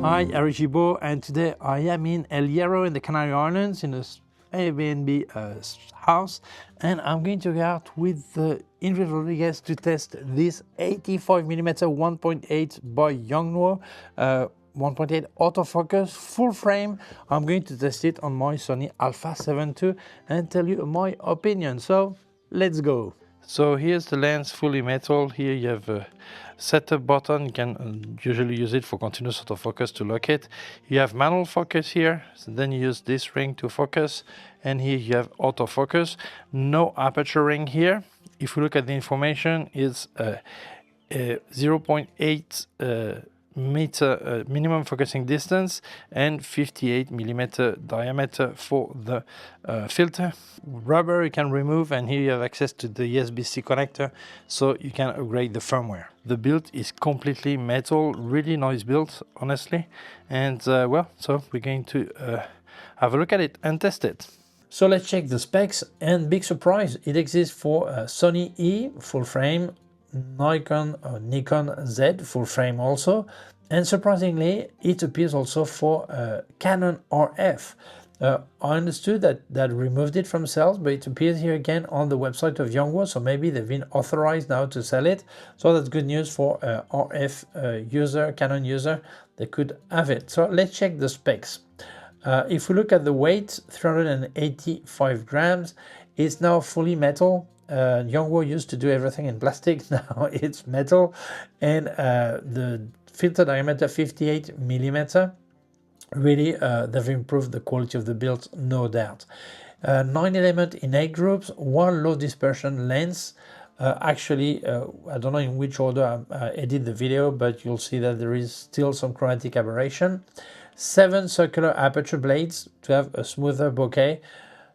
Hi, I'm Gibaud, and today I am in El Hierro in the Canary Islands in a Airbnb house, and I'm going to go out with Ingrid Rodríguez to test this 85mm 1.8 by Yongnuo 1.8 autofocus full frame. I'm going to test it on my Sony Alpha 7 II and tell you my opinion. So let's go. So here's the lens, fully metal. Here you have a setup button. You can usually use it for continuous autofocus to lock it. You have manual focus here, so then you use this ring to focus, and here you have autofocus. No aperture ring here. If you look at the information, it's 0.8 meter minimum focusing distance and 58mm diameter for the filter. Rubber you can remove, and here you have access to the USB-C connector, so you can upgrade the firmware. The build is completely metal, really nice build, honestly. And well, so we're going to have a look at it and test it. So let's check the specs, and big surprise, it exists for Sony E full frame, Nikon Z full frame also, and surprisingly it appears also for Canon RF. I understood that removed it from sales, but it appears here again on the website of Yongnuo, so maybe they've been authorized now to sell it. So that's good news for RF user, Canon user, they could have it. So let's check the specs. If we look at the weight, 385 grams, it's now fully metal. Yongnuo used to do everything in plastic, now it's metal, and the filter diameter 58mm. Really, they've improved the quality of the build, no doubt. 9 element in 8 groups, 1 low dispersion lens. Actually, I don't know in which order I edit the video, but you'll see that there is still some chromatic aberration. 7 circular aperture blades to have a smoother bokeh.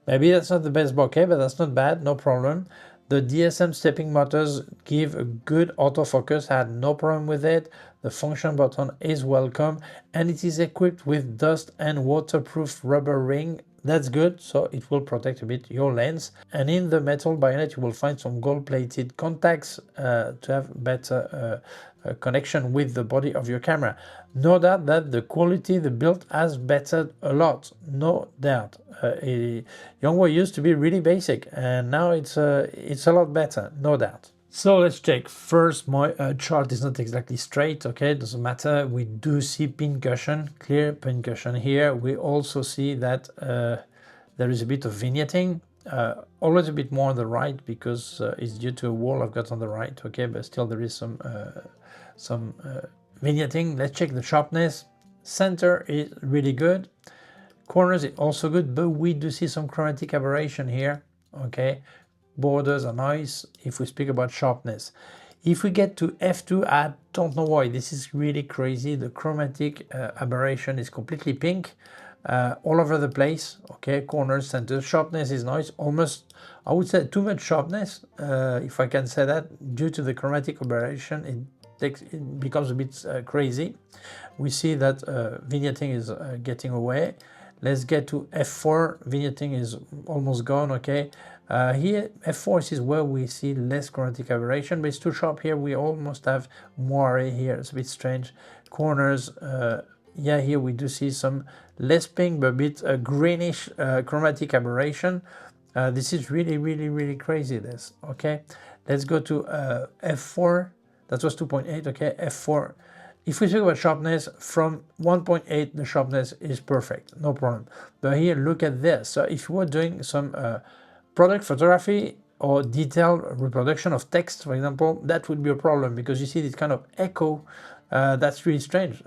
Maybe that's not the best bokeh, but that's not bad, no problem. The DSM stepping motors give a good autofocus, I had no problem with it. The function button is welcome, and it is equipped with dust and waterproof rubber ring. That's good, so it will protect a bit your lens. And in the metal bayonet you will find some gold-plated contacts to have better connection with the body of your camera. No doubt that the quality, the build has bettered a lot, no doubt. Yongnuo used to be really basic, and now it's a lot better, no doubt. So let's check. First, my chart is not exactly straight, okay, doesn't matter. We do see pincushion, clear pincushion here. We also see that there is a bit of vignetting, always a bit more on the right because it's due to a wall I've got on the right, okay, but still there is some vignetting. Let's check the sharpness. Center is really good. Corners is also good, but we do see some chromatic aberration here, okay. Borders are nice if we speak about sharpness. If we get to F2, I don't know why, this is really crazy. The chromatic aberration is completely pink all over the place, okay. Corners, center, sharpness is nice, almost, I would say, too much sharpness, if I can say that. Due to the chromatic aberration, it becomes a bit crazy. We see that vignetting is getting away. Let's get to F4, vignetting is almost gone, okay. Here, F4 is where we see less chromatic aberration, but it's too sharp here. We almost have moire here, it's a bit strange. Corners, yeah, here we do see some less pink, but a bit greenish chromatic aberration. This is really crazy, this, okay. Let's go to F4, that was 2.8, okay, F4. If we speak about sharpness, from 1.8 the sharpness is perfect, no problem. But here, look at this. So if you were doing some product photography or detailed reproduction of text, for example, that would be a problem because you see this kind of echo. That's really strange,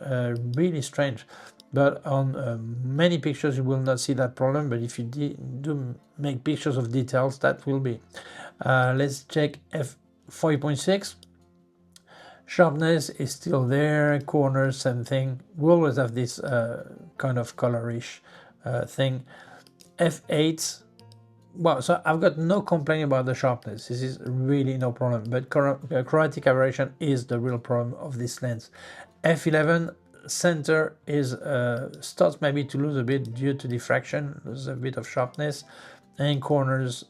really strange. But on many pictures you will not see that problem, but if you do make pictures of details, that will be. Let's check F5.6. Sharpness is still there, corners, same thing. We always have this kind of colorish thing. F8, well, so I've got no complaint about the sharpness. This is really no problem, but chromatic aberration is the real problem of this lens. F11, center is starts maybe to lose a bit due to diffraction, lose a bit of sharpness, and corners,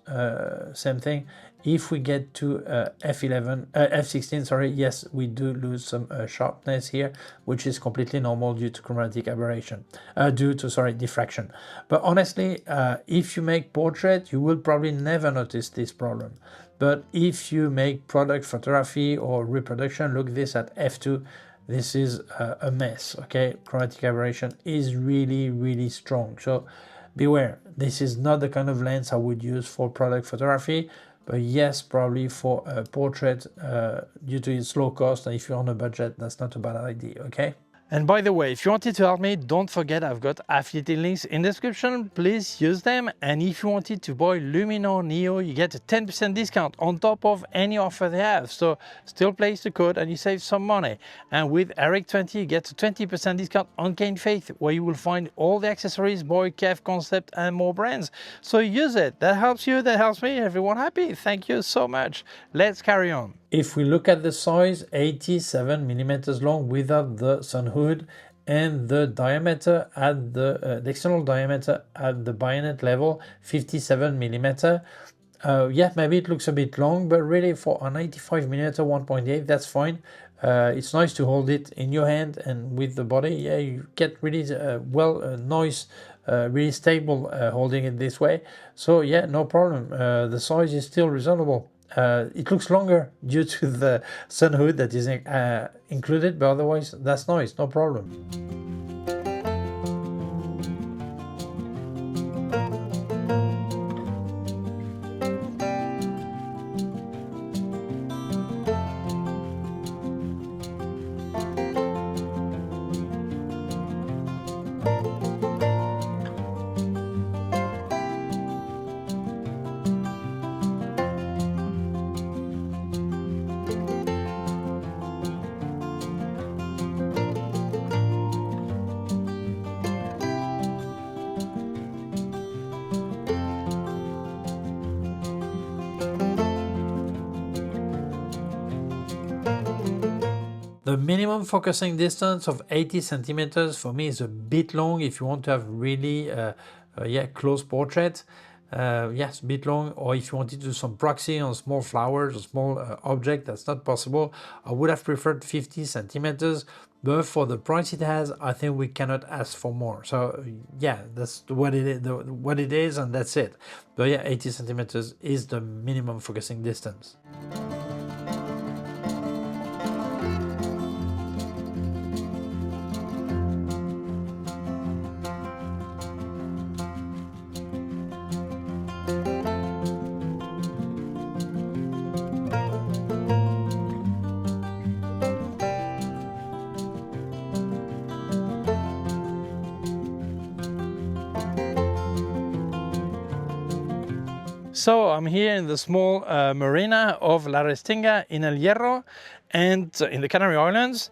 same thing. If we get to f16, sorry, yes, we do lose some sharpness here, which is completely normal due to chromatic aberration, diffraction. But honestly, if you make portrait, you will probably never notice this problem. But if you make product photography or reproduction, look this at f2. This is a mess, okay? Chromatic aberration is really, really strong. So beware, this is not the kind of lens I would use for product photography, but yes, probably for a portrait due to its low cost, and if you're on a budget, that's not a bad idea, okay? And by the way, if you wanted to help me, don't forget I've got affiliate links in the description. Please use them. And if you wanted to buy Luminar Neo, you get a 10% discount on top of any offer they have. So still place the code and you save some money. And with Eric20, you get a 20% discount on K&F, where you will find all the accessories by K&F Concept and more brands. So use it. That helps you, that helps me, everyone happy. Thank you so much. Let's carry on. If we look at the size, 87 millimeters long without the sun hood, and the diameter at the external diameter at the bayonet level, 57 millimeter. Yeah, maybe it looks a bit long, but really for an 85 millimeter 1.8, that's fine. It's nice to hold it in your hand, and with the body, yeah, you get really nice, really stable holding it this way. So yeah, no problem. The size is still reasonable. It looks longer due to the sun hood that is included, but otherwise that's nice, no problem. The minimum focusing distance of 80 centimeters for me is a bit long if you want to have really close portrait. Yes, a bit long. Or if you wanted to do some proxy on small flowers or small object, that's not possible. I would have preferred 50 centimeters, but for the price it has, I think we cannot ask for more. So yeah, that's what it is, and that's it. But yeah, 80 centimeters is the minimum focusing distance. So I'm here in the small marina of La Restinga in El Hierro and in the Canary Islands.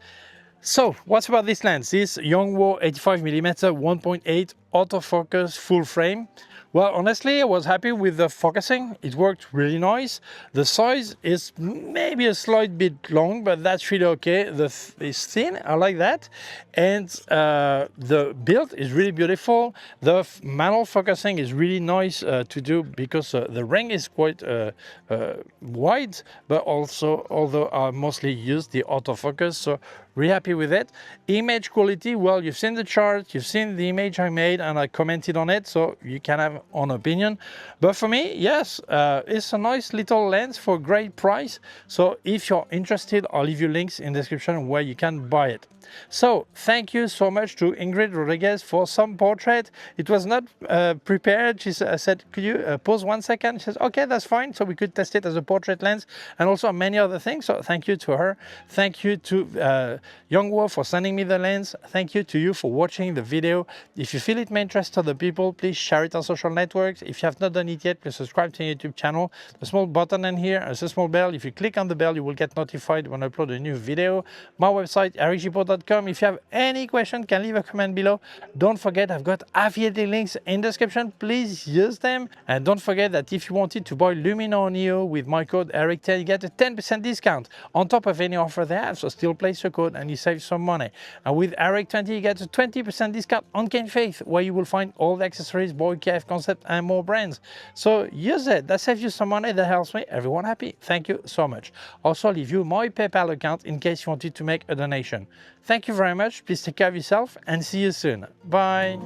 So what's about this lens? This Yongnuo 85mm 1.8 autofocus full frame. Well, honestly, I was happy with the focusing. It worked really nice. The size is maybe a slight bit long, but that's really okay. It's thin, I like that. And the build is really beautiful. The manual focusing is really nice to do because the ring is quite wide, but also, although I mostly use the autofocus, so really happy with it. Image quality, well, you've seen the chart, you've seen the image I made, and I commented on it, so you can have own opinion. But for me, yes, it's a nice little lens for a great price. So if you're interested, I'll leave you links in the description where you can buy it. So thank you so much to Ingrid Rodríguez for some portrait. It was not prepared. She said, could you pause 1 second? She says, okay, that's fine. So we could test it as a portrait lens and also many other things. So thank you to her. Thank you to Yongnuo for sending me the lens. Thank you to you for watching the video. If you feel it may interest other people, please share it on social networks. If you have not done it yet, please subscribe to the YouTube channel. The small button in here, there's a small bell. If you click on the bell, you will get notified when I upload a new video. My website, ericgibaud.com. gmail.com. If you have any question, can leave a comment below. Don't forget, I've got affiliate links in the description. Please use them. And don't forget that if you wanted to buy Luminar Neo with my code ERIC10, you get a 10% discount on top of any offer they have. So still place your code and you save some money. And with ERIC20, you get a 20% discount on K&F, where you will find all the accessories, Boy, K&F Concept, and more brands. So use it. That saves you some money. That helps me. Everyone happy. Thank you so much. Also, I'll leave you my PayPal account in case you wanted to make a donation. Thank you very much. Please take care of yourself and see you soon. Bye.